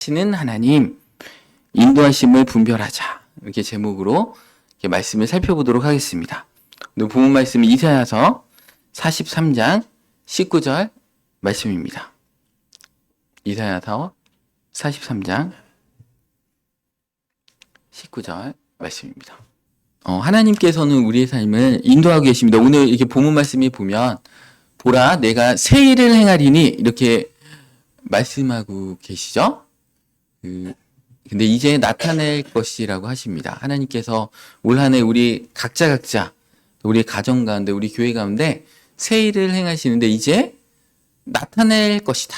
하시는 하나님, 인도하심을 분별하자. 이렇게 제목으로 이렇게 말씀을 살펴보도록 하겠습니다. 오늘 본문 말씀은 이사야서 43장 19절 말씀입니다. 이사야서 43장 19절 말씀입니다. 하나님께서는 우리의 삶을 인도하고 계십니다. 오늘 이렇게 본문 말씀에 보면 보라 내가 새 일을 행하리니 이렇게 말씀하고 계시죠? 근데 이제 나타낼 것이라고 하십니다. 하나님께서 올 한 해 우리 각자 우리 가정 가운데 우리 교회 가운데 새 일을 행하시는데 이제 나타낼 것이다.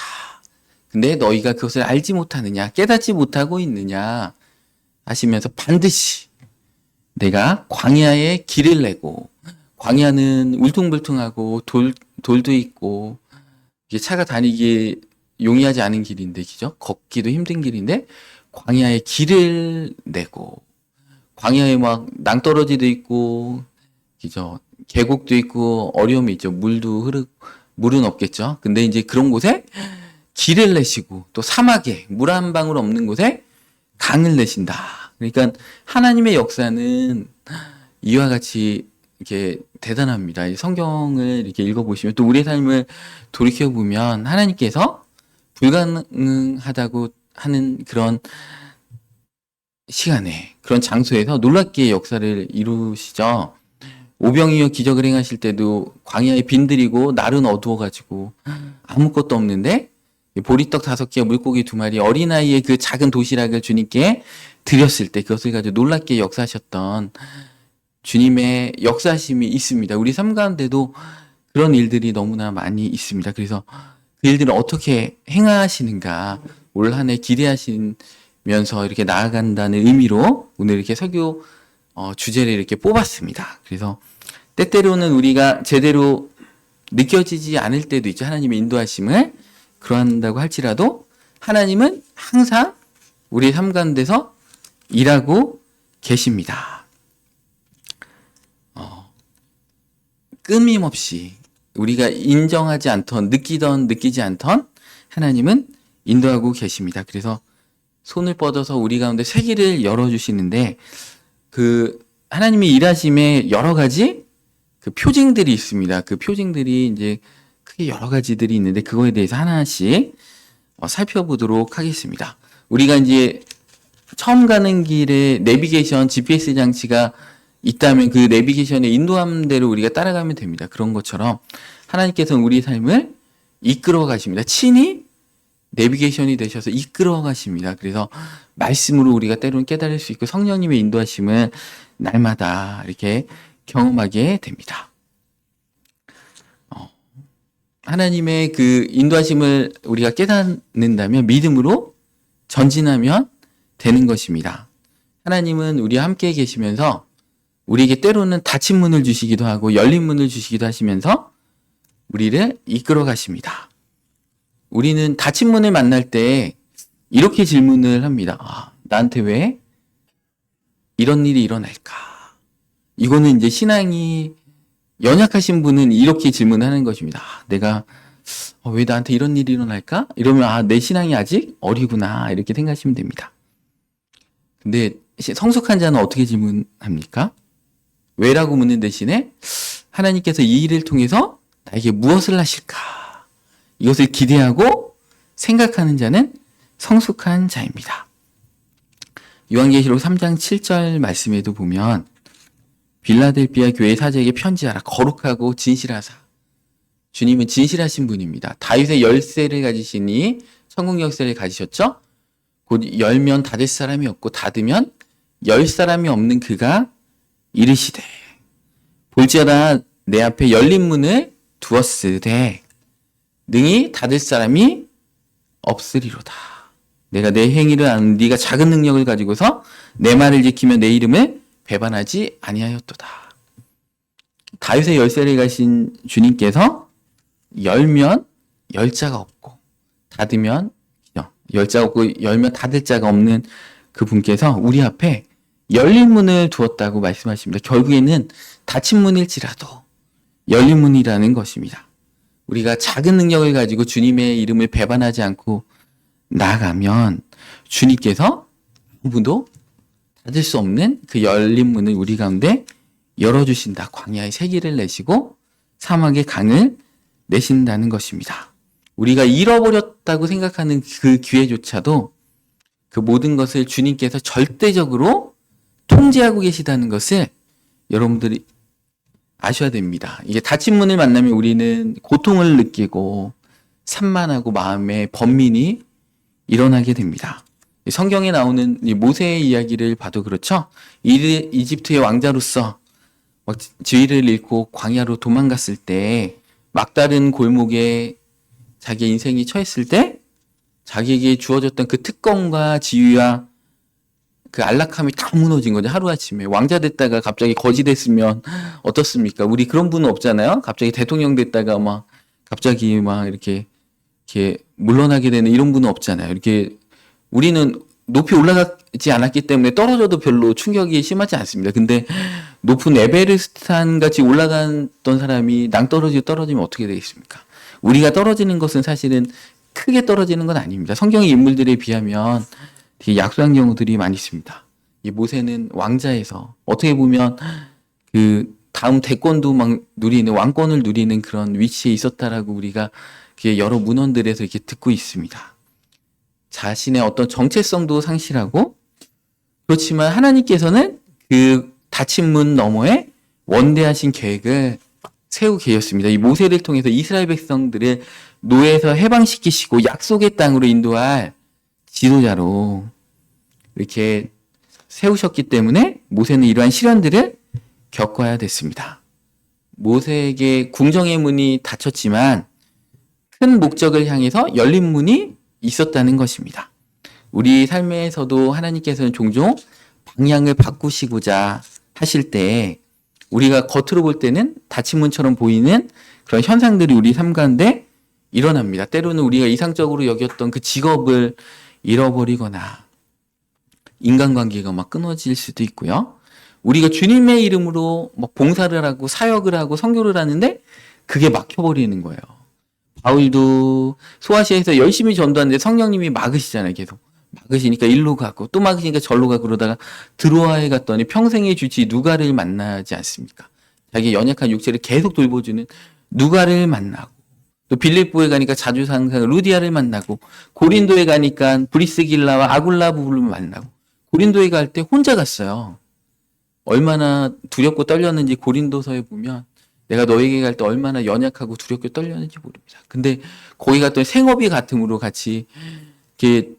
근데 너희가 그것을 알지 못하느냐, 깨닫지 못하고 있느냐 하시면서 반드시 내가 광야에 길을 내고, 광야는 울퉁불퉁하고 돌도 있고 이게 차가 다니기 용이하지 않은 길인데, 그죠? 걷기도 힘든 길인데 광야에 길을 내고, 광야에 막 낭떠러지도 있고, 그죠? 계곡도 있고 어려움이 있죠. 물은 없겠죠. 근데 이제 그런 곳에 길을 내시고, 또 사막에 물 한 방울 없는 곳에 강을 내신다. 그러니까 하나님의 역사는 이와 같이 이렇게 대단합니다. 이 성경을 이렇게 읽어보시면, 또 우리의 삶을 돌이켜보면 하나님께서 불가능하다고 하는 그런 시간에, 그런 장소에서 놀랍게 역사를 이루시죠. 오병이어 기적을 행하실 때도 광야에 빈들이고 날은 어두워가지고 아무것도 없는데 보리떡 5개, 물고기 2마리, 어린아이의 그 작은 도시락을 주님께 드렸을 때 그것을 가지고 놀랍게 역사하셨던 주님의 역사심이 있습니다. 우리 삶 가운데도 그런 일들이 너무나 많이 있습니다. 그래서 그 일들을 어떻게 행하시는가 올 한 해 기대하시면서 이렇게 나아간다는 의미로 오늘 이렇게 설교 주제를 이렇게 뽑았습니다. 그래서 때때로는 우리가 제대로 느껴지지 않을 때도 있죠. 하나님의 인도하심을. 그러한다고 할지라도 하나님은 항상 우리의 삶 가운데서 일하고 계십니다. 끊임없이 우리가 인정하지 않던, 느끼지 않던 하나님은 인도하고 계십니다. 그래서 손을 뻗어서 우리 가운데 새 길을 열어주시는데, 그 하나님이 일하심에 여러 가지 그 표징들이 있습니다. 그 표징들이 이제 크게 여러 가지들이 있는데 그거에 대해서 하나씩 살펴보도록 하겠습니다. 우리가 이제 처음 가는 길에 내비게이션, GPS 장치가 있다면 그 내비게이션의 인도하는 대로 우리가 따라가면 됩니다. 그런 것처럼 하나님께서는 우리 삶을 이끌어 가십니다. 친히 내비게이션이 되셔서 이끌어 가십니다. 그래서 말씀으로 우리가 때로는 깨달을 수 있고 성령님의 인도하심을 날마다 이렇게 경험하게 됩니다. 하나님의 그 인도하심을 우리가 깨닫는다면 믿음으로 전진하면 되는 것입니다. 하나님은 우리와 함께 계시면서 우리에게 때로는 닫힌 문을 주시기도 하고 열린 문을 주시기도 하시면서 우리를 이끌어 가십니다. 우리는 닫힌 문을 만날 때 이렇게 질문을 합니다. 나한테 왜 이런 일이 일어날까? 이거는 이제 신앙이 연약하신 분은 이렇게 질문하는 것입니다. 내가 왜 나한테 이런 일이 일어날까? 이러면 내 신앙이 아직 어리구나 이렇게 생각하시면 됩니다. 근데 성숙한 자는 어떻게 질문합니까? 왜라고 묻는 대신에 하나님께서 이 일을 통해서 나에게 무엇을 하실까? 이것을 기대하고 생각하는 자는 성숙한 자입니다. 요한계시록 3장 7절 말씀에도 보면 빌라델비아 교회 사제에게 편지하라. 거룩하고 진실하사. 주님은 진실하신 분입니다. 다윗의 열쇠를 가지시니 천국 열쇠를 가지셨죠? 곧 열면 닫을 사람이 없고 닫으면 열 사람이 없는 그가 이르시되 볼지어다 내 앞에 열린 문을 두었으되 능히 닫을 사람이 없으리로다. 내가 내 행위를 아는 네가 작은 능력을 가지고서 내 말을 지키며 내 이름을 배반하지 아니하였도다. 다윗의 열쇠를 가신 주님께서 열면 열 자가 없고 닫으면 열 자가 없고 열면 닫을 자가 없는 그 분께서 우리 앞에 열린 문을 두었다고 말씀하십니다. 결국에는 닫힌 문일지라도 열린 문이라는 것입니다. 우리가 작은 능력을 가지고 주님의 이름을 배반하지 않고 나아가면 주님께서 아무도 닫을 수 없는 그 열린 문을 우리 가운데 열어주신다. 광야의 세기를 내시고 사막의 강을 내신다는 것입니다. 우리가 잃어버렸다고 생각하는 그 기회조차도 그 모든 것을 주님께서 절대적으로 통제하고 계시다는 것을 여러분들이 아셔야 됩니다. 이게 닫힌 문을 만나면 우리는 고통을 느끼고 산만하고 마음에 번민이 일어나게 됩니다. 성경에 나오는 이 모세의 이야기를 봐도 그렇죠. 이집트의 왕자로서 막 지위를 잃고 광야로 도망갔을 때 막다른 골목에 자기 인생이 처했을 때 자기에게 주어졌던 그 특권과 지위와 그 안락함이 다 무너진 거죠. 하루아침에. 왕자 됐다가 갑자기 거지 됐으면 어떻습니까? 우리 그런 분은 없잖아요. 갑자기 대통령 됐다가 막 갑자기 막 이렇게 물러나게 되는 이런 분은 없잖아요. 이렇게 우리는 높이 올라가지 않았기 때문에 떨어져도 별로 충격이 심하지 않습니다. 근데 높은 에베레스트산 같이 올라갔던 사람이 낭떠러지로 떨어지면 어떻게 되겠습니까? 우리가 떨어지는 것은 사실은 크게 떨어지는 건 아닙니다. 성경의 인물들에 비하면 되게 약소한 경우들이 많이 있습니다. 이 모세는 왕자에서 어떻게 보면 그 다음 대권도 막 누리는 왕권을 누리는 그런 위치에 있었다라고 우리가 여러 문헌들에서 이렇게 듣고 있습니다. 자신의 어떤 정체성도 상실하고 그렇지만 하나님께서는 그 닫힌 문 너머에 원대하신 계획을 세우고 계셨습니다. 이 모세를 통해서 이스라엘 백성들을 노예에서 해방시키시고 약속의 땅으로 인도할 지도자로 이렇게 세우셨기 때문에 모세는 이러한 시련들을 겪어야 됐습니다. 모세에게 궁정의 문이 닫혔지만 큰 목적을 향해서 열린 문이 있었다는 것입니다. 우리 삶에서도 하나님께서는 종종 방향을 바꾸시고자 하실 때 우리가 겉으로 볼 때는 닫힌 문처럼 보이는 그런 현상들이 우리 삶 가운데 일어납니다. 때로는 우리가 이상적으로 여겼던 그 직업을 잃어버리거나 인간관계가 막 끊어질 수도 있고요. 우리가 주님의 이름으로 막 봉사를 하고 사역을 하고 선교를 하는데 그게 막혀버리는 거예요. 바울도 소아시아에서 열심히 전도하는데 성령님이 막으시잖아요. 계속 막으시니까 일로 가고 또 막으시니까 절로 가고 그러다가 드로아에 갔더니 평생의 주치 누가를 만나지 않습니까? 자기의 연약한 육체를 계속 돌보주는 누가를 만나고 또 빌립보에 가니까 자주 상상 루디아를 만나고 고린도에 가니까 브리스길라와 아굴라 부부를 만나고 고린도에 갈 때 혼자 갔어요. 얼마나 두렵고 떨렸는지 고린도서에 보면 내가 너에게 갈 때 얼마나 연약하고 두렵고 떨렸는지 모릅니다. 근데 거기 갔더니 생업이 같음으로 같이 이렇게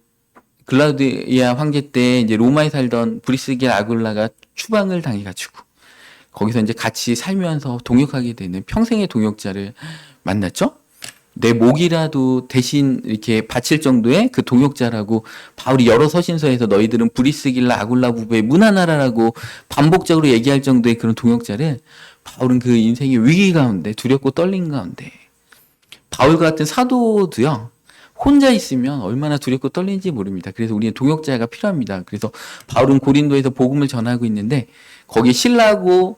글라우디아 황제 때 이제 로마에 살던 브리스길 아굴라가 추방을 당해가지고 거기서 이제 같이 살면서 동역하게 되는 평생의 동역자를 만났죠. 내 목이라도 대신 이렇게 바칠 정도의 그 동역자라고 바울이 여러 서신서에서 너희들은 브리스길라 아굴라 부부의 문하나라라고 반복적으로 얘기할 정도의 그런 동역자를 바울은 그 인생의 위기 가운데 두렵고 떨린 가운데 바울 같은 사도도요. 혼자 있으면 얼마나 두렵고 떨리는지 모릅니다. 그래서 우리는 동역자가 필요합니다. 그래서 바울은 고린도에서 복음을 전하고 있는데 거기에 신라하고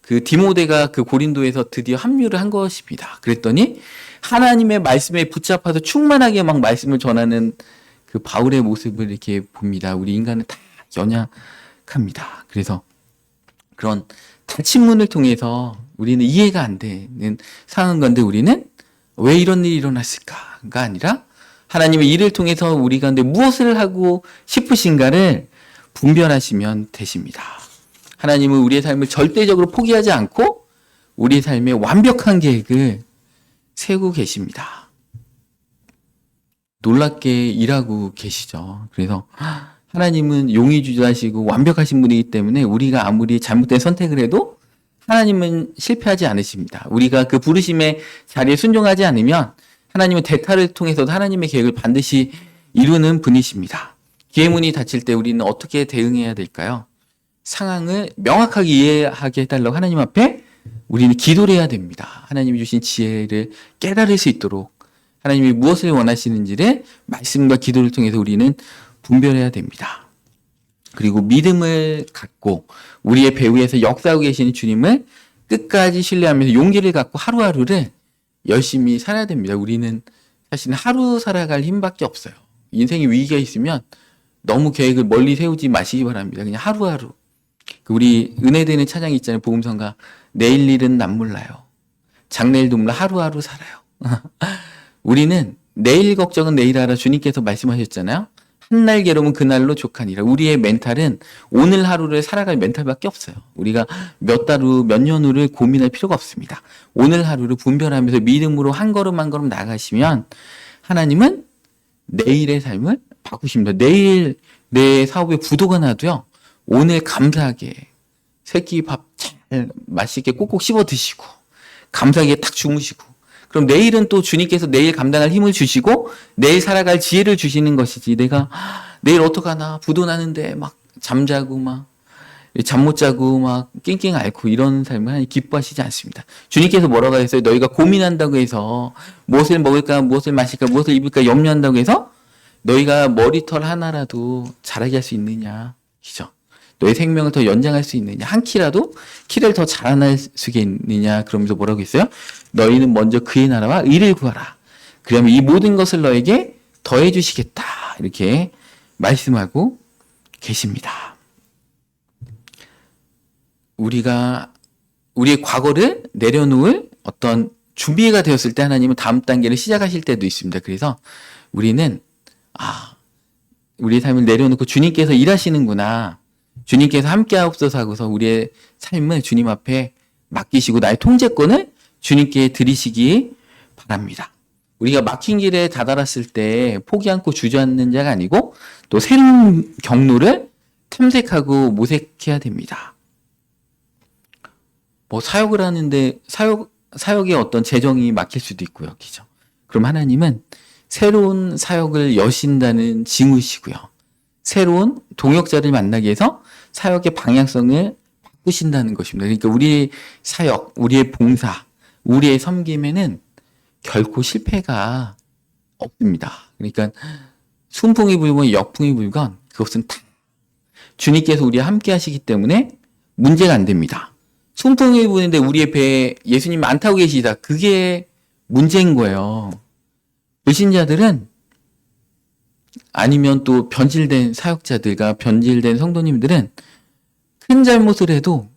그 디모데가 그 고린도에서 드디어 합류를 한 것입니다. 그랬더니 하나님의 말씀에 붙잡아서 충만하게 막 말씀을 전하는 그 바울의 모습을 이렇게 봅니다. 우리 인간은 다 연약합니다. 그래서 그런 닫힌 문을 통해서 우리는 이해가 안 되는 상황 건데 우리는 왜 이런 일이 일어났을까가 아니라 하나님의 일을 통해서 우리 가운데 무엇을 하고 싶으신가를 분별하시면 되십니다. 하나님은 우리의 삶을 절대적으로 포기하지 않고 우리의 삶에 완벽한 계획을 세우고 계십니다. 놀랍게 일하고 계시죠. 그래서 하나님은 용의주자시고 완벽하신 분이기 때문에 우리가 아무리 잘못된 선택을 해도 하나님은 실패하지 않으십니다. 우리가 그 부르심의 자리에 순종하지 않으면 하나님은 대타를 통해서도 하나님의 계획을 반드시 이루는 분이십니다. 기회문이 닫힐 때 우리는 어떻게 대응해야 될까요? 상황을 명확하게 이해하게 해달라고 하나님 앞에 우리는 기도를 해야 됩니다. 하나님이 주신 지혜를 깨달을 수 있도록 하나님이 무엇을 원하시는지를 말씀과 기도를 통해서 우리는 분별해야 됩니다. 그리고 믿음을 갖고 우리의 배후에서 역사하고 계시는 주님을 끝까지 신뢰하면서 용기를 갖고 하루하루를 열심히 살아야 됩니다. 우리는 사실 하루 살아갈 힘밖에 없어요. 인생에 위기가 있으면 너무 계획을 멀리 세우지 마시기 바랍니다. 그냥 하루하루. 우리 은혜되는 찬양이 있잖아요. 복음성가. 내일 일은 남 몰라요. 장래일도 몰라 하루하루 살아요. 우리는 내일 걱정은 내일 하라 주님께서 말씀하셨잖아요. 한날 괴로움은 그날로 족하니라. 우리의 멘탈은 오늘 하루를 살아갈 멘탈밖에 없어요. 우리가 몇 달 후, 몇 년 후를 고민할 필요가 없습니다. 오늘 하루를 분별하면서 믿음으로 한 걸음 한 걸음 나가시면 하나님은 내일의 삶을 바꾸십니다. 내일 내 사업에 부도가 나도요. 오늘 감사하게 새끼 밥 잘 맛있게 꼭꼭 씹어 드시고 감사하게 딱 주무시고 그럼 내일은 또 주님께서 내일 감당할 힘을 주시고 내일 살아갈 지혜를 주시는 것이지 내가 내일 어떡하나 부도 나는데 막 잠자고 막 잠 못 자고 막 낑낑 앓고 이런 삶을 하나님 기뻐하시지 않습니다. 주님께서 뭐라고 했어요? 너희가 고민한다고 해서 무엇을 먹을까 무엇을 마실까 무엇을 입을까 염려한다고 해서 너희가 머리털 하나라도 자라게 할 수 있느냐? 그죠? 너의 생명을 더 연장할 수 있느냐? 한 키라도 키를 더 자라날 수 있느냐? 그러면서 뭐라고 했어요? 너희는 먼저 그의 나라와 의를 구하라. 그러면 이 모든 것을 너에게 더해 주시겠다. 이렇게 말씀하고 계십니다. 우리가 우리의 과거를 내려놓을 어떤 준비가 되었을 때 하나님은 다음 단계를 시작하실 때도 있습니다. 그래서 우리는 우리의 삶을 내려놓고 주님께서 일하시는구나. 주님께서 함께 하옵소서 하고서 우리의 삶을 주님 앞에 맡기시고 나의 통제권을 주님께 드리시기 바랍니다. 우리가 막힌 길에 다다랐을 때 포기 않고 주저앉는 자가 아니고 또 새로운 경로를 탐색하고 모색해야 됩니다. 뭐 사역을 하는데 사역의 어떤 재정이 막힐 수도 있고요. 그죠? 그럼 하나님은 새로운 사역을 여신다는 징후시고요. 새로운 동역자를 만나기 위해서 사역의 방향성을 바꾸신다는 것입니다. 그러니까 우리의 사역, 우리의 봉사, 우리의 섬김에는 결코 실패가 없습니다. 그러니까 순풍이 불건 역풍이 불건 그것은 다 주님께서 우리와 함께 하시기 때문에 문제가 안 됩니다. 순풍이 부는데 우리의 배에 예수님 안 타고 계시다. 그게 문제인 거예요. 불신자들은 아니면 또 변질된 사역자들과 변질된 성도님들은 큰 잘못을 해도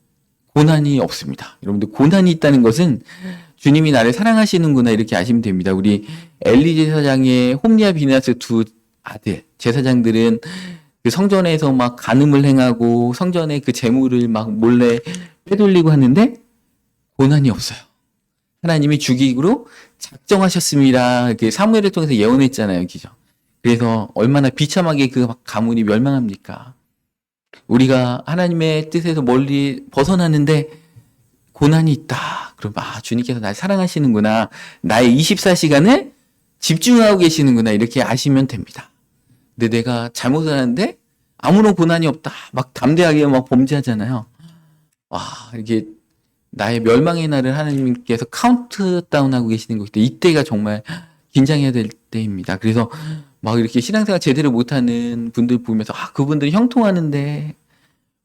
고난이 없습니다. 여러분들 고난이 있다는 것은 주님이 나를 사랑하시는구나 이렇게 아시면 됩니다. 우리 엘리 제사장의 홈리와 비느하스 두 아들 제사장들은 그 성전에서 막 간음을 행하고 성전의 그 재물을 막 몰래 빼돌리고 하는데 고난이 없어요. 하나님이 죽이기로 작정하셨습니다. 이렇게 사무엘을 통해서 예언했잖아요. 그죠? 그래서 얼마나 비참하게 그 가문이 멸망합니까? 우리가 하나님의 뜻에서 멀리 벗어났는데 고난이 있다. 그럼 주님께서 날 사랑하시는구나. 나의 24시간을 집중하고 계시는구나. 이렇게 아시면 됩니다. 근데 내가 잘못을 하는데 아무런 고난이 없다. 막 담대하게 막 범죄하잖아요. 이게 나의 멸망의 날을 하나님께서 카운트다운하고 계시는 것일 때 이때가 정말 긴장해야 될 때입니다. 그래서 막 이렇게 신앙생활 제대로 못하는 분들 보면서 그분들이 형통하는데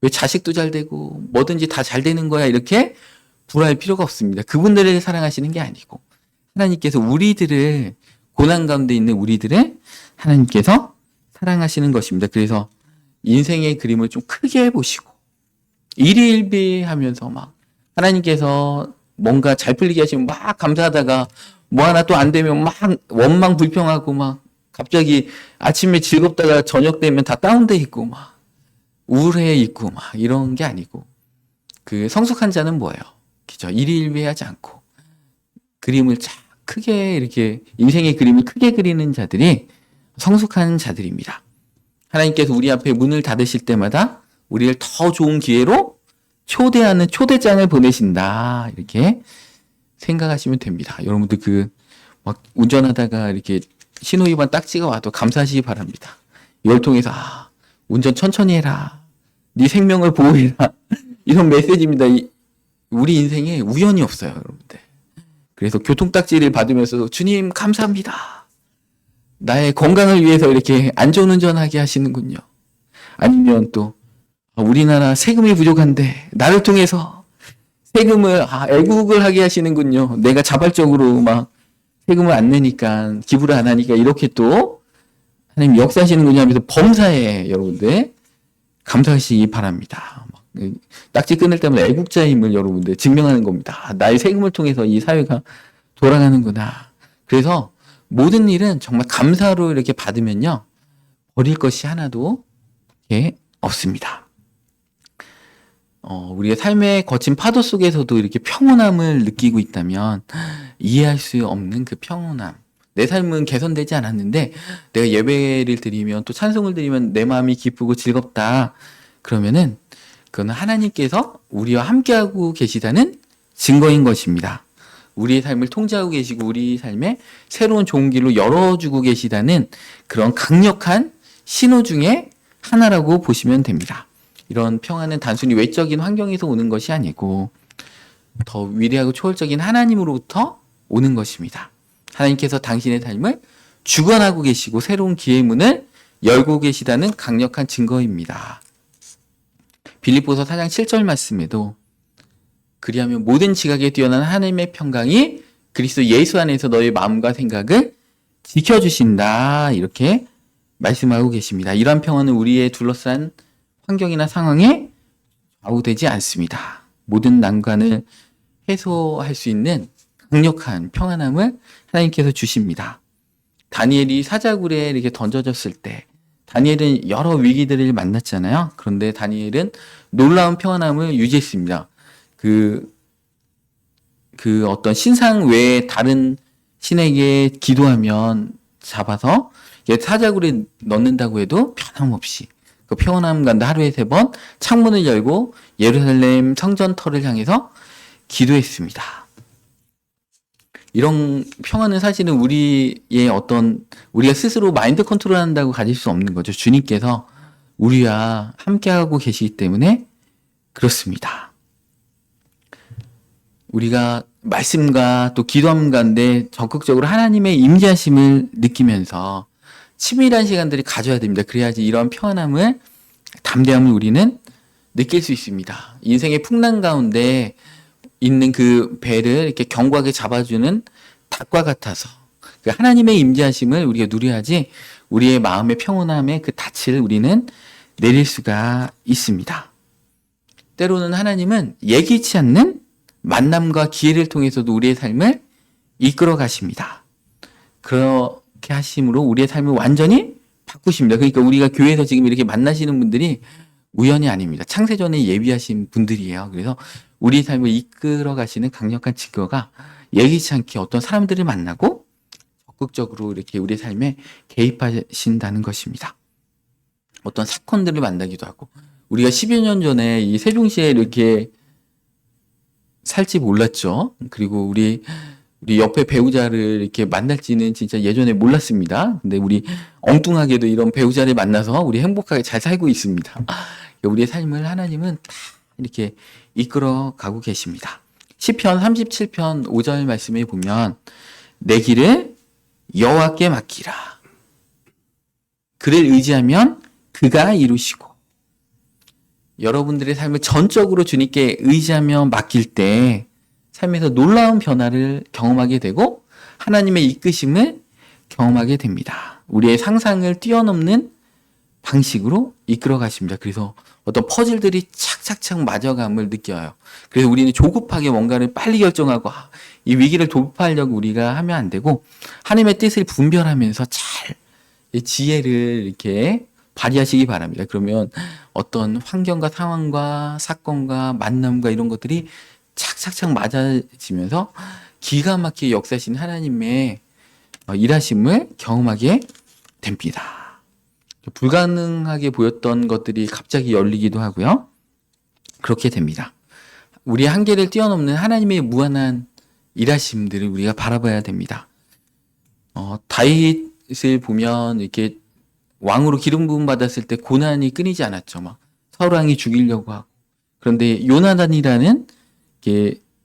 왜 자식도 잘 되고 뭐든지 다 잘 되는 거야 이렇게 불화할 필요가 없습니다. 그분들을 사랑하시는 게 아니고 하나님께서 우리들을 고난 가운데 있는 우리들을 하나님께서 사랑하시는 것입니다. 그래서 인생의 그림을 좀 크게 보시고 일희일비하면서 막 하나님께서 뭔가 잘 풀리게 하시면 막 감사하다가 뭐 하나 또 안 되면 막 원망 불평하고 막 갑자기 아침에 즐겁다가 저녁 되면 다 다운돼 있고 막 우울해 있고 막 이런 게 아니고 그 성숙한 자는 뭐예요? 그죠? 일희일비하지 않고 그림을 크게 이렇게 인생의 그림을 크게 그리는 자들이 성숙한 자들입니다. 하나님께서 우리 앞에 문을 닫으실 때마다 우리를 더 좋은 기회로 초대하는 초대장을 보내신다. 이렇게 생각하시면 됩니다. 여러분들 막 운전하다가 이렇게 신호위반 딱지가 와도 감사하시기 바랍니다. 이걸 통해서 운전 천천히 해라. 네 생명을 보호해라. 이런 메시지입니다. 우리 인생에 우연이 없어요, 여러분들. 그래서 교통딱지를 받으면서 주님 감사합니다. 나의 건강을 위해서 이렇게 안전운전하게 하시는군요. 아니면 또 우리나라 세금이 부족한데 나를 통해서 세금을 애국을 하게 하시는군요. 내가 자발적으로 막 세금을 안 내니까 기부를 안 하니까 이렇게 또 하나님 역사하시는군요 하면서 범사에 여러분들 감사하시기 바랍니다. 딱지 끊을 때마다 애국자임을 여러분들 증명하는 겁니다. 나의 세금을 통해서 이 사회가 돌아가는구나. 그래서 모든 일은 정말 감사로 이렇게 받으면요, 버릴 것이 하나도 없습니다. 우리의 삶의 거친 파도 속에서도 이렇게 평온함을 느끼고 있다면 이해할 수 없는 그 평온함. 내 삶은 개선되지 않았는데 내가 예배를 드리면 또 찬송을 드리면 내 마음이 기쁘고 즐겁다. 그러면은 그건 하나님께서 우리와 함께하고 계시다는 증거인 것입니다. 우리의 삶을 통제하고 계시고 우리 삶에 새로운 좋은 길로 열어주고 계시다는 그런 강력한 신호 중에 하나라고 보시면 됩니다. 이런 평안은 단순히 외적인 환경에서 오는 것이 아니고 더 위대하고 초월적인 하나님으로부터 오는 것입니다. 하나님께서 당신의 삶을 주관하고 계시고 새로운 기회의 문을 열고 계시다는 강력한 증거입니다. 빌립보서 4장 7절 말씀에도 그리하면 모든 지각에 뛰어난 하나님의 평강이 그리스도 예수 안에서 너의 마음과 생각을 지켜주신다. 이렇게 말씀하고 계십니다. 이러한 평안은 우리의 둘러싼 환경이나 상황에 좌우되지 않습니다. 모든 난관을 해소할 수 있는 강력한 평안함을 하나님께서 주십니다. 다니엘이 사자굴에 이렇게 던져졌을 때 다니엘은 여러 위기들을 만났잖아요. 그런데 다니엘은 놀라운 평안함을 유지했습니다. 그 어떤 신상 외에 다른 신에게 기도하면 잡아서 사자굴에 넣는다고 해도 변함없이 그 평안함 가운데 하루에 3번 창문을 열고 예루살렘 성전터를 향해서 기도했습니다. 이런 평안은 사실은 우리가 스스로 마인드 컨트롤 한다고 가질 수 없는 거죠. 주님께서 우리와 함께하고 계시기 때문에 그렇습니다. 우리가 말씀과 또 기도함 가운데 적극적으로 하나님의 임재하심을 느끼면서 치밀한 시간들을 가져야 됩니다. 그래야지 이런 평안함을, 담대함을 우리는 느낄 수 있습니다. 인생의 풍랑 가운데 있는 그 배를 이렇게 견고하게 잡아주는 닭과 같아서 그 하나님의 임재하심을 우리가 누려야지 우리의 마음의 평온함의 그 닻을 우리는 내릴 수가 있습니다. 때로는 하나님은 예기치 않는 만남과 기회를 통해서도 우리의 삶을 이끌어 가십니다. 그렇게 하심으로 우리의 삶을 완전히 바꾸십니다. 그러니까 우리가 교회에서 지금 이렇게 만나시는 분들이 우연이 아닙니다. 창세전에 예비하신 분들이에요. 그래서 우리 삶을 이끌어 가시는 강력한 증거가 예기치 않게 어떤 사람들을 만나고 적극적으로 이렇게 우리 삶에 개입하신다는 것입니다. 어떤 사건들을 만나기도 하고, 우리가 10여 년 전에 이 세종시에 이렇게 살지 몰랐죠. 그리고 우리 옆에 배우자를 이렇게 만날지는 진짜 예전에 몰랐습니다. 근데 우리 엉뚱하게도 이런 배우자를 만나서 우리 행복하게 잘 살고 있습니다. 우리의 삶을 하나님은 다 이렇게 이끌어 가고 계십니다. 시편 37편 5절 말씀에 보면 내 길을 여호와께 맡기라. 그를 의지하면 그가 이루시고, 여러분들의 삶을 전적으로 주님께 의지하며 맡길 때 삶에서 놀라운 변화를 경험하게 되고 하나님의 이끄심을 경험하게 됩니다. 우리의 상상을 뛰어넘는 방식으로 이끌어 가십니다. 그래서 어떤 퍼즐들이 착착착 맞아감을 느껴요. 그래서 우리는 조급하게 뭔가를 빨리 결정하고 이 위기를 돌파하려고 우리가 하면 안 되고 하나님의 뜻을 분별하면서 잘 지혜를 이렇게 발휘하시기 바랍니다. 그러면 어떤 환경과 상황과 사건과 만남과 이런 것들이 착착착 맞아지면서 기가 막히게 역사하신 하나님의 일하심을 경험하게 됩니다. 불가능하게 보였던 것들이 갑자기 열리기도 하고요. 그렇게 됩니다. 우리의 한계를 뛰어넘는 하나님의 무한한 일하심들을 우리가 바라봐야 됩니다. 다윗을 보면 이렇게 왕으로 기름 부음 받았을 때 고난이 끊이지 않았죠. 막 사울 왕이 죽이려고 하고. 그런데 요나단이라는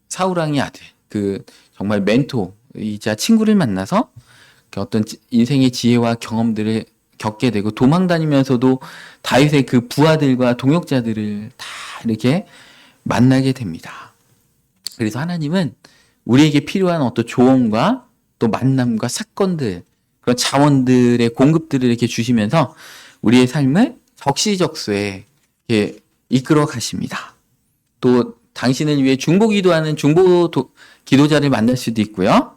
사울 왕의 아들, 그 정말 멘토이자 친구를 만나서 어떤 인생의 지혜와 경험들을 겪게 되고 도망 다니면서도 다윗의 그 부하들과 동역자들을 다 이렇게 만나게 됩니다. 그래서 하나님은 우리에게 필요한 어떤 조언과 또 만남과 사건들, 그런 자원들의 공급들을 이렇게 주시면서 우리의 삶을 적시적소에 이렇게 이끌어 가십니다. 또 당신을 위해 중보기도하는 기도자를 만날 수도 있고요.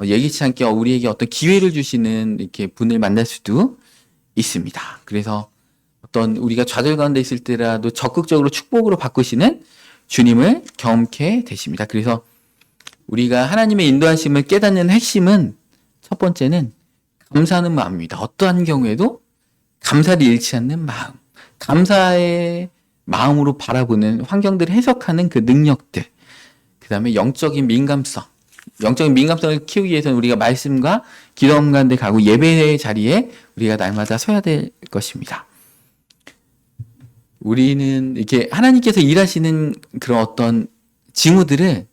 예기치 않게 우리에게 어떤 기회를 주시는 이렇게 분을 만날 수도 있습니다. 그래서 어떤 우리가 좌절 가운데 있을 때라도 적극적으로 축복으로 바꾸시는 주님을 경험케 되십니다. 그래서 우리가 하나님의 인도하심을 깨닫는 핵심은 첫 번째는 감사하는 마음입니다. 어떠한 경우에도 감사를 잃지 않는 마음, 감사의 마음으로 바라보는 환경들을 해석하는 그 능력들, 그 다음에 영적인 민감성을 키우기 위해서는 우리가 말씀과 기도원 가운데 가고 예배의 자리에 우리가 날마다 서야 될 것입니다. 우리는 이렇게 하나님께서 일하시는 그런 어떤 징후들을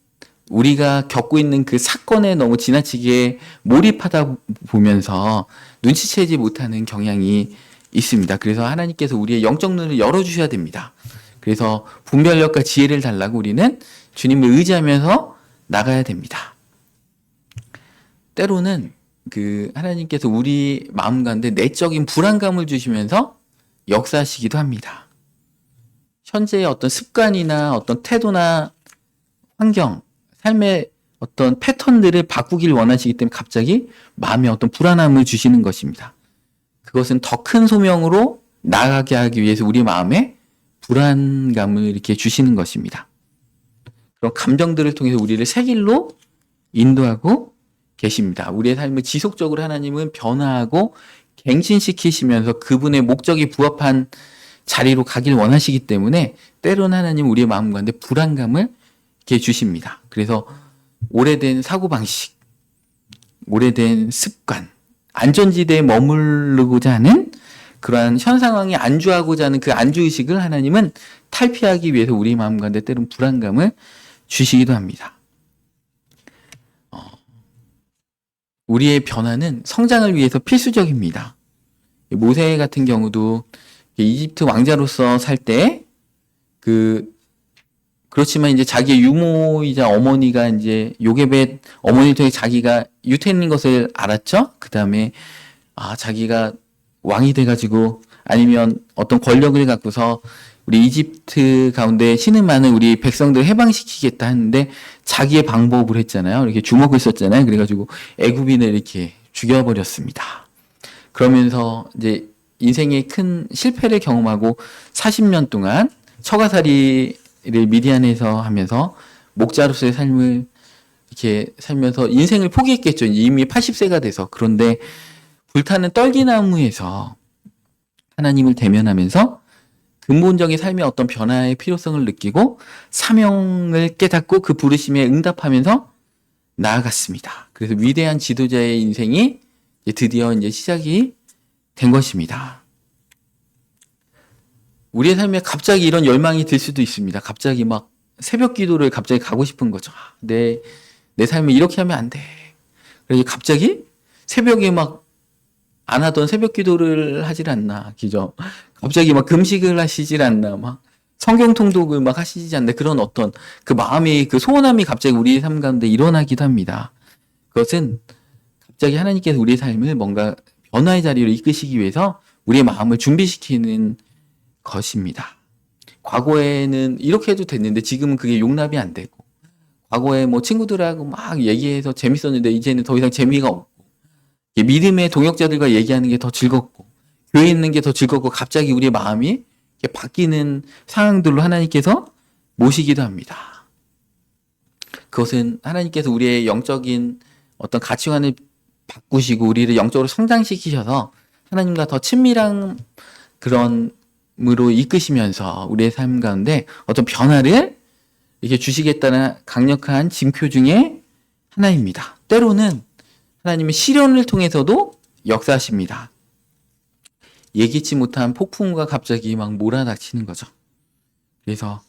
우리가 겪고 있는 그 사건에 너무 지나치게 몰입하다 보면서 눈치채지 못하는 경향이 있습니다. 그래서 하나님께서 우리의 영적 눈을 열어주셔야 됩니다. 그래서 분별력과 지혜를 달라고 우리는 주님을 의지하면서 나가야 됩니다. 때로는 그 하나님께서 우리 마음 가운데 내적인 불안감을 주시면서 역사하시기도 합니다. 현재의 어떤 습관이나 어떤 태도나 환경, 삶의 어떤 패턴들을 바꾸길 원하시기 때문에 갑자기 마음에 어떤 불안함을 주시는 것입니다. 그것은 더 큰 소명으로 나아가게 하기 위해서 우리 마음에 불안감을 이렇게 주시는 것입니다. 그런 감정들을 통해서 우리를 새 길로 인도하고 계십니다. 우리의 삶을 지속적으로 하나님은 변화하고 갱신시키시면서 그분의 목적이 부합한 자리로 가길 원하시기 때문에 때로는 하나님 우리의 마음 가운데 불안감을 이렇게 주십니다. 그래서 오래된 사고방식, 오래된 습관, 안전지대에 머무르고자 하는 그러한 현 상황에 안주하고자 하는 그 안주의식을 하나님은 탈피하기 위해서 우리 마음 가운데 때로는 불안감을 주시기도 합니다. 우리의 변화는 성장을 위해서 필수적입니다. 모세 같은 경우도 이집트 왕자로서 살 때 그렇지만 이제 자기의 유모이자 어머니가 이제 요게벳 어머니를 통해 자기가 유태인인 것을 알았죠. 그 다음에 자기가 왕이 돼가지고 아니면 어떤 권력을 갖고서 우리 이집트 가운데 신은 많은 우리 백성들을 해방시키겠다 했는데 자기의 방법을 했잖아요. 이렇게 주먹을 썼잖아요. 그래가지고 애굽인을 이렇게 죽여버렸습니다. 그러면서 이제 인생의 큰 실패를 경험하고 40년 동안 처가살이를 미디안에서 하면서 목자로서의 삶을 이렇게 살면서 인생을 포기했겠죠. 이미 80세가 돼서. 그런데 불타는 떨기나무에서 하나님을 대면하면서 근본적인 삶의 어떤 변화의 필요성을 느끼고 사명을 깨닫고 그 부르심에 응답하면서 나아갔습니다. 그래서 위대한 지도자의 인생이 드디어 이제 시작이 된 것입니다. 우리의 삶에 갑자기 이런 열망이 들 수도 있습니다. 갑자기 막 새벽 기도를 갑자기 가고 싶은 거죠. 내 삶을 이렇게 하면 안 돼. 그래서 갑자기 새벽에 막 안 하던 새벽 기도를 하질 않나, 그죠? 갑자기 막 금식을 하시질 않나, 막 성경 통독을 막 하시지 않나, 그런 어떤 그 마음의 그 소원함이 갑자기 우리의 삶 가운데 일어나기도 합니다. 그것은 갑자기 하나님께서 우리의 삶을 뭔가 변화의 자리로 이끄시기 위해서 우리의 마음을 준비시키는 것입니다. 과거에는 이렇게 해도 됐는데 지금은 그게 용납이 안 되고, 과거에 뭐 친구들하고 막 얘기해서 재밌었는데 이제는 더 이상 재미가 없고, 믿음의 동역자들과 얘기하는 게 더 즐겁고, 교회에 있는 게 더 즐겁고, 갑자기 우리의 마음이 바뀌는 상황들로 하나님께서 모시기도 합니다. 그것은 하나님께서 우리의 영적인 어떤 가치관을 바꾸시고 우리를 영적으로 성장시키셔서 하나님과 더 친밀한 그런으로 이끄시면서 우리의 삶 가운데 어떤 변화를 이렇게 주시겠다는 강력한 징표 중에 하나입니다. 때로는 하나님의 시련을 통해서도 역사하십니다. 예기치 못한 폭풍우가 갑자기 막 몰아닥치는 거죠. 그래서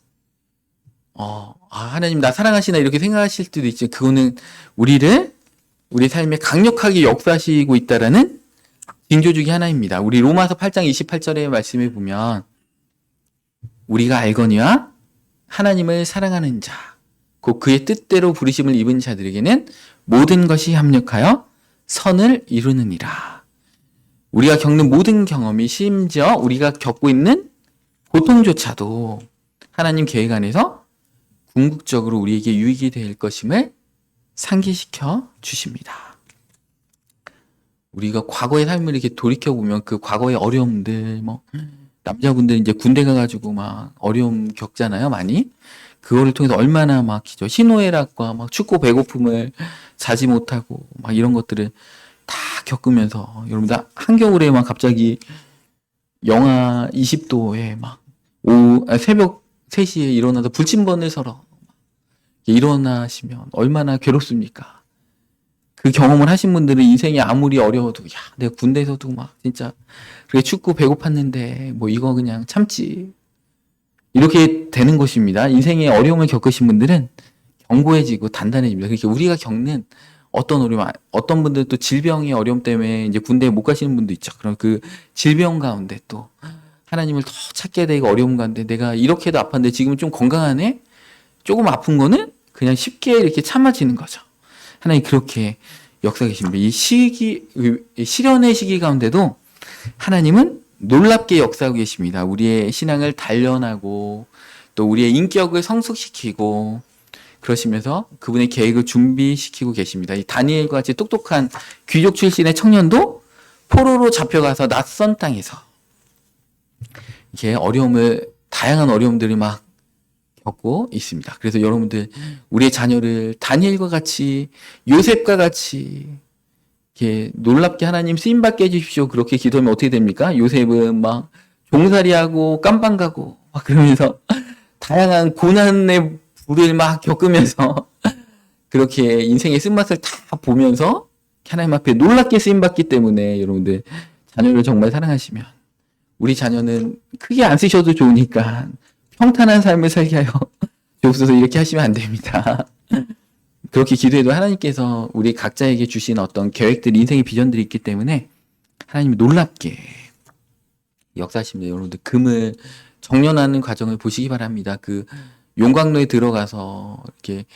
하나님 나 사랑하시나 이렇게 생각하실 수도 있지. 그거는 우리 삶에 강력하게 역사하시고 있다라는 징조 중에 하나입니다. 우리 로마서 8장 28절의 말씀에 보면 우리가 알거니와 하나님을 사랑하는 자, 곧 그의 뜻대로 부르심을 입은 자들에게는 모든 것이 합력하여 선을 이루느니라. 우리가 겪는 모든 경험이 심지어 우리가 겪고 있는 고통조차도 하나님 계획 안에서 궁극적으로 우리에게 유익이 될 것임을 상기시켜 주십니다. 우리가 과거의 삶을 이렇게 돌이켜보면 그 과거의 어려움들, 남자분들 이제 군대 가가지고 막 어려움 겪잖아요, 많이. 그거를 통해서 얼마나 막 희노애락과 막 춥고 배고픔을 자지 못하고 막 이런 것들을 다 겪으면서 여러분들 한겨울에 막 갑자기 영하 20도에 막 새벽 3시에 일어나서 불침번을 서러 일어나시면 얼마나 괴롭습니까? 그 경험을 하신 분들은 인생이 아무리 어려워도 내가 군대에서도 막 진짜 그렇게 춥고 배고팠는데 뭐 이거 그냥 참지 이렇게 되는 것입니다. 인생의 어려움을 겪으신 분들은 견고해지고 단단해집니다. 그러니까 우리가 겪는 어떤 어려움, 어떤 분들은 또 질병의 어려움 때문에 이제 군대에 못 가시는 분도 있죠. 그럼 그 질병 가운데 또 하나님을 더 찾게 되고 어려움 가운데 내가 이렇게도 아팠는데 지금은 좀 건강하네? 조금 아픈 거는 그냥 쉽게 이렇게 참아지는 거죠. 하나님 그렇게 역사 계십니다. 이 시련의 시기 가운데도 하나님은 놀랍게 역사하고 계십니다. 우리의 신앙을 단련하고 또 우리의 인격을 성숙시키고 그러시면서 그분의 계획을 준비시키고 계십니다. 이 다니엘과 같이 똑똑한 귀족 출신의 청년도 포로로 잡혀가서 낯선 땅에서 이렇게 다양한 어려움들을 막 겪고 있습니다. 그래서 여러분들 우리의 자녀를 다니엘과 같이 요셉과 같이 이렇게 놀랍게 하나님 쓰임받게 해주십시오. 그렇게 기도하면 어떻게 됩니까? 요셉은 막 종살이하고 깜빵 가고 막 그러면서 다양한 고난의 불을 막 겪으면서 그렇게 인생의 쓴맛을 다 보면서 하나님 앞에 놀랍게 쓰임받기 때문에 여러분들 자녀를 정말 사랑하시면 우리 자녀는 크게 안 쓰셔도 좋으니까 평탄한 삶을 살게 하여 주옵소서 이렇게 하시면 안 됩니다. 그렇게 기도해도 하나님께서 우리 각자에게 주신 어떤 계획들, 인생의 비전들이 있기 때문에 하나님이 놀랍게 역사하십니다. 여러분들 금을 정련하는 과정을 보시기 바랍니다. 그 용광로에 들어가서 이렇게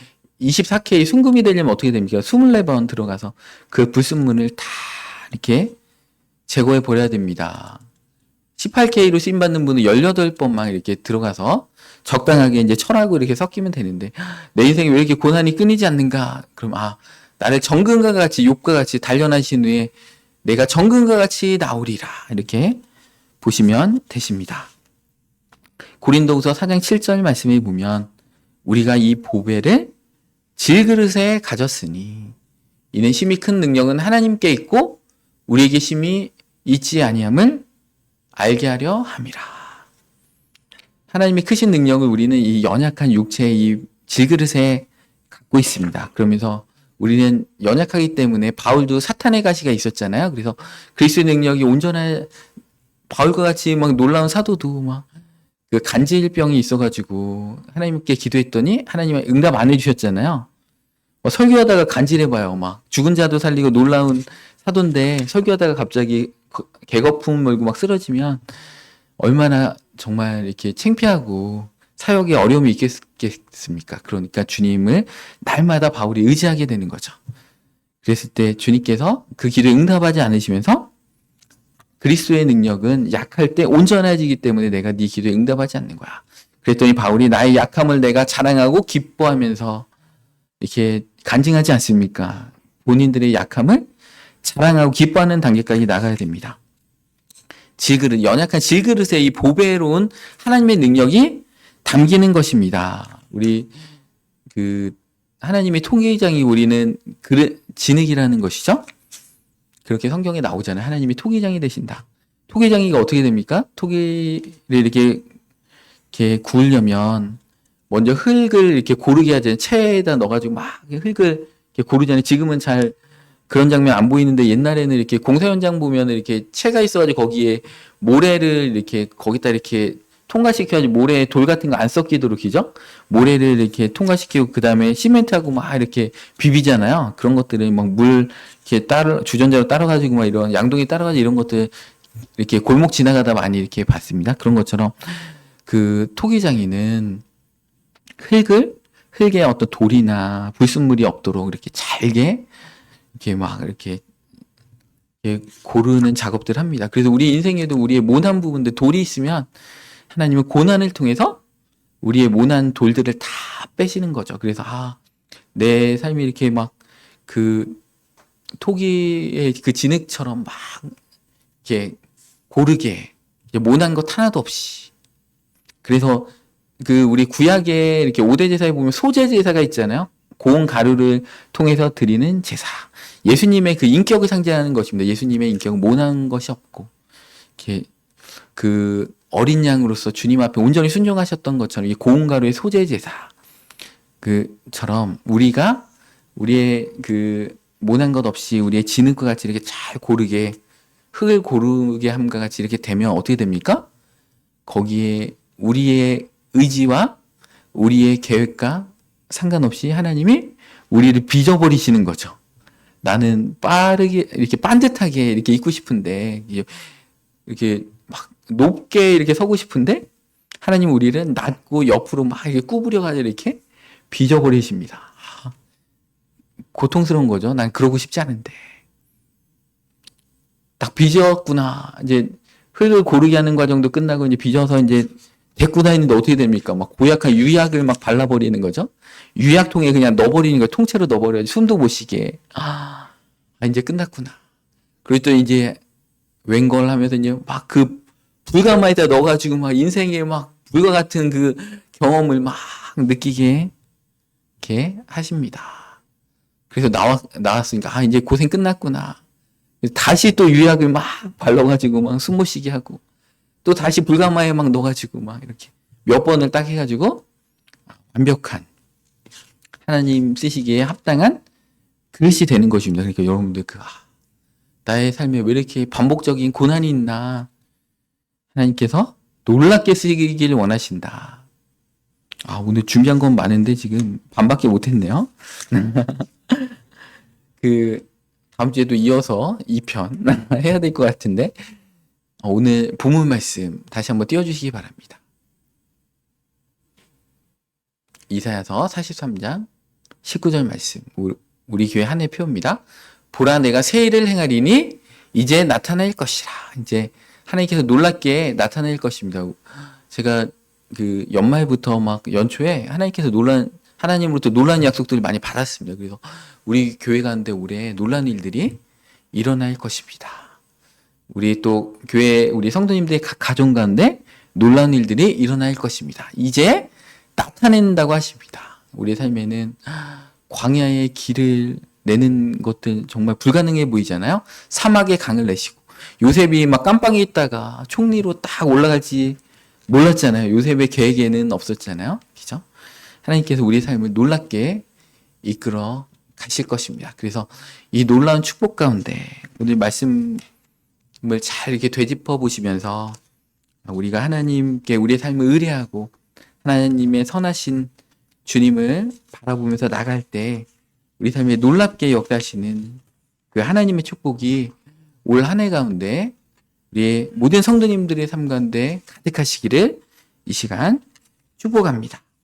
24K 순금이 되려면 어떻게 됩니까? 24번 들어가서 그 불순물을 다 이렇게 제거해 버려야 됩니다. 18K로 쓰임받는 분은 18번만 이렇게 들어가서 적당하게 이제 철하고 이렇게 섞이면 되는데 내 인생이 왜 이렇게 고난이 끊이지 않는가? 그럼 나를 정금과 같이 욥과 같이 단련하신 후에 내가 정금과 같이 나오리라 이렇게 보시면 되십니다. 고린도후서 4장 7절 말씀에 보면 우리가 이 보배를 질그릇에 가졌으니 이는 심히 큰 능력은 하나님께 있고 우리에게 심히 있지 아니함을 알게 하려 함이라. 하나님의 크신 능력을 우리는 이 연약한 육체의 이 질그릇에 갖고 있습니다. 그러면서 우리는 연약하기 때문에 바울도 사탄의 가시가 있었잖아요. 그래서 그리스도의 능력이 온전한 바울과 같이 막 놀라운 사도도 막 그 간질병이 있어가지고 하나님께 기도했더니 하나님이 응답 안 해주셨잖아요. 설교하다가 간질해봐요. 막 죽은 자도 살리고 놀라운 사도인데 설교하다가 갑자기 개거품 몰고 막 쓰러지면 얼마나 정말 이렇게 창피하고 사역에 어려움이 있겠습니까? 그러니까 주님을 날마다 바울이 의지하게 되는 거죠. 그랬을 때 주님께서 그 기도에 응답하지 않으시면서 그리스도의 능력은 약할 때 온전해지기 때문에 내가 네 기도에 응답하지 않는 거야. 그랬더니 바울이 나의 약함을 내가 자랑하고 기뻐하면서 이렇게 간증하지 않습니까? 본인들의 약함을 자랑하고 기뻐하는 단계까지 나가야 됩니다. 연약한 질그릇에 이 보배로운 하나님의 능력이 담기는 것입니다. 우리 하나님의 토기장이 우리는 진흙이라는 것이죠. 그렇게 성경에 나오잖아요. 하나님이 토기장이 되신다. 토기장이가 어떻게 됩니까? 토기를 이렇게 구우려면 먼저 흙을 이렇게 고르게 하잖아요. 체에다 넣어가지고 막 흙을 이렇게 고르잖아요. 지금은 잘 그런 장면 안 보이는데 옛날에는 이렇게 공사 현장 보면 이렇게 채가 있어가지고 거기에 모래를 이렇게 거기다 이렇게 통과시켜가지고 모래에 돌 같은 거 안 섞이도록 하죠. 모래를 이렇게 통과시키고 그 다음에 시멘트하고 막 이렇게 비비잖아요. 그런 것들을 막 물 이렇게 주전자로 따라가지고 막 이런 양동이 따라가지고 이런 것들 이렇게 골목 지나가다 많이 이렇게 봤습니다. 그런 것처럼 그 토기장이는 흙에 어떤 돌이나 불순물이 없도록 이렇게 잘게 이렇게 막 이렇게 고르는 작업들 합니다. 그래서 우리 인생에도 우리의 모난 부분들, 돌이 있으면 하나님은 고난을 통해서 우리의 모난 돌들을 다 빼시는 거죠. 그래서 내 삶이 이렇게 막 그 토기의 그 진흙처럼 막 이렇게 고르게 모난 것 하나도 없이. 그래서 그 우리 구약에 이렇게 5대 제사에 보면 소제 제사가 있잖아요. 고운 가루를 통해서 드리는 제사. 예수님의 그 인격을 상징하는 것입니다. 예수님의 인격은 모난 것이 없고, 이렇게 그 어린 양으로서 주님 앞에 온전히 순종하셨던 것처럼 이 고운 가루의 소제 제사 그처럼 우리가 우리의 그 모난 것 없이 우리의 진흙과 같이 이렇게 잘 고르게 흙을 고르게 함과 같이 이렇게 되면 어떻게 됩니까? 거기에 우리의 의지와 우리의 계획과 상관없이 하나님이 우리를 빚어버리시는 거죠. 나는 빠르게 이렇게 반듯하게 이렇게 있고 싶은데 이렇게 막 높게 이렇게 서고 싶은데 하나님 우리를 낮고 옆으로 막 이렇게 구부려가지고 이렇게 빚어버리십니다. 고통스러운 거죠. 난 그러고 싶지 않은데. 딱 빚었구나. 이제 흙을 고르게 하는 과정도 끝나고 이제 빚어서 이제 데리고 다니는데 어떻게 됩니까? 막 고약한 유약을 막 발라버리는 거죠. 유약통에 그냥 넣어버리는 거, 통째로 넣어버려야지 숨도 못 쉬게. 이제 끝났구나. 그리고 또 이제 웬걸 하면서 이제 막 그 불가마에다 넣어가지고 막 인생에 막 불과 같은 그 경험을 막 느끼게 이렇게 하십니다. 그래서 나왔으니까 이제 고생 끝났구나. 다시 또 유약을 막 발라가지고 막 숨 못 쉬게 하고 또 다시 불가마에 막 넣어가지고 막 이렇게 몇 번을 딱 해가지고 완벽한 하나님 쓰시기에 합당한 그릇이 되는 것입니다. 그러니까 여러분들 나의 삶에 왜 이렇게 반복적인 고난이 있나 하나님께서 놀랍게 쓰기를 원하신다. 오늘 준비한 건 많은데 지금 반밖에 못했네요. 다음 주에도 이어서 2편 해야 될 것 같은데 오늘 본문 말씀 다시 한번 띄워주시기 바랍니다. 이사야서 43장 19절 말씀, 우리 교회 한 해 표입니다. 보라 내가 새 일을 행하리니 이제 나타낼 것이라. 이제 하나님께서 놀랍게 나타낼 것입니다. 제가 그 연말부터 막 연초에 하나님으로부터 놀라운 약속들을 많이 받았습니다. 그래서 우리 교회 가운데 올해 놀라운 일들이 일어날 것입니다. 우리 또 교회 우리 성도님들의 각 가정 가운데 놀라운 일들이 일어날 것입니다. 이제 나타낸다고 하십니다. 우리의 삶에는 광야의 길을 내는 것들 정말 불가능해 보이잖아요. 사막의 강을 내시고 요셉이 막 깜빵에 있다가 총리로 딱 올라갈지 몰랐잖아요. 요셉의 계획에는 없었잖아요. 그죠? 하나님께서 우리의 삶을 놀랍게 이끌어 가실 것입니다. 그래서 이 놀라운 축복 가운데 오늘 말씀을 잘 이렇게 되짚어 보시면서 우리가 하나님께 우리의 삶을 의뢰하고 하나님의 선하신 주님을 바라보면서 나갈 때 우리 삶에 놀랍게 역사하시는 그 하나님의 축복이 올 한 해 가운데 우리의 모든 성도님들의 삶 가운데 가득하시기를 이 시간 축복합니다.